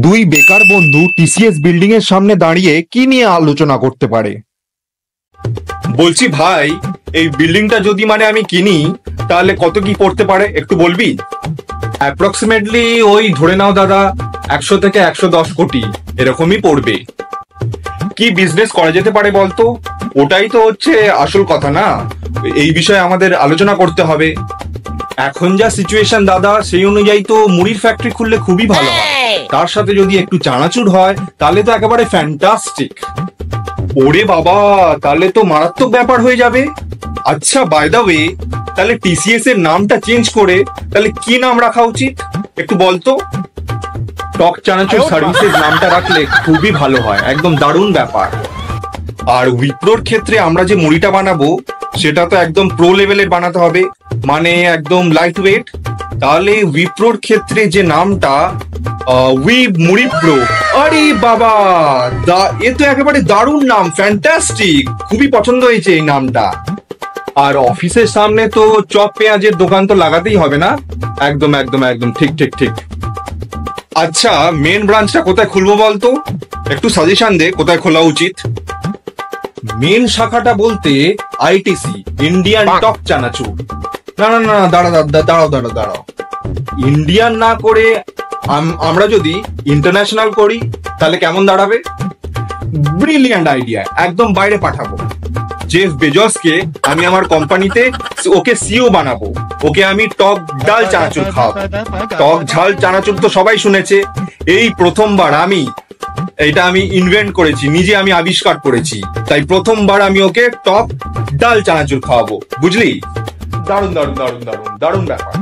দুই বেকার বন্ধু টিসিএস বিল্ডিং এর সামনে দাঁড়িয়ে কি নিয়ে আলোচনা করতে পারে? বলছি ভাই, এই বিল্ডিংটা যদি আমি কিনি তাহলে কত কি পড়তে পারে একটু বলবি? অ্যাপ্রক্সিমেটলি ওই ধরে নাও দাদা 100 থেকে 110 কোটি এরকমই পড়বে। কি বিজনেস করা যেতে পারে বলতো? ওটাই তো হচ্ছে আসল কথা না, এই বিষয়ে আমাদের আলোচনা করতে হবে। এখন যা সিচুয়েশন দাদা, সেই অনুযায়ী তো মুড়ির ফ্যাক্টরি খুললে খুবই ভালো হয়, তার সাথে যদি একটু চানাচুর হয় তাহলে তো একেবারে ফ্যান্টাস্টিক। ওরে বাবা, তাহলে তো মারাত্মক ব্যাপার হয়ে যাবে। আচ্ছা, বাই দ্য ওয়ে, তাহলে টিসিএস এর নামটা চেঞ্জ করে তাহলে কি নাম রাখা উচিত একটু বলতো? টক চানাচুর সার্ভিসেস নামটা রাখলে খুবই ভালো হয়, একদম দারুণ ব্যাপার। আর উইপ্রোর ক্ষেত্রে আমরা যে মুড়িটা বানাবো সেটা তো একদম প্রো লেভেলের বানাতে হবে, মানে একদম লাইট ওয়েট। তাহলে উইপ্রোর ক্ষেত্রে যে নামটা উই মুড়ি প্রো, আরে বাবা, এ তো একেবারে দারুণ নাম, ফ্যান্টাস্টিক, খুবই পছন্দ হয়েছে এই নামটা। আর অফিসের সামনে তো চপ পেঁয়াজের দোকান তো লাগাতেই হবে না? একদম একদম একদম ঠিক ঠিক ঠিক। আচ্ছা, মেন ব্রাঞ্চটা কোথায় খুলবো বলতো? একটু সাজেশন দে, কোথায় খোলা উচিত? মেন শাখাটা বলতে আইটিসি, ইন্ডিয়ান টক চানাচুর। না না না, দাঁড়াও, ইন্ডিয়ান না করে আমরা যদি ইন্টারন্যাশনাল করি তাহলে কেমন দাঁড়াবে? ব্রিলিয়ান্ট আইডিয়া, একদম বাইরে পাঠাবো। জেফ বেজসকে আমি আমার কোম্পানিতে ওকে সিও বানাবো, ওকে আমি টক ডাল চানাচুর খাওয়াবো। টক ঝাল চানাচুর তো সবাই শুনেছে, এই প্রথমবার এটা আমি ইনভেন্ট করেছি, নিজে আমি আবিষ্কার করেছি, তাই প্রথমবার আমি ওকে টক ডাল চানাচুর খাওয়াবো, বুঝলি? দারুণ দারুণ দারুণ দারুণ দারুণ ব্যাপার।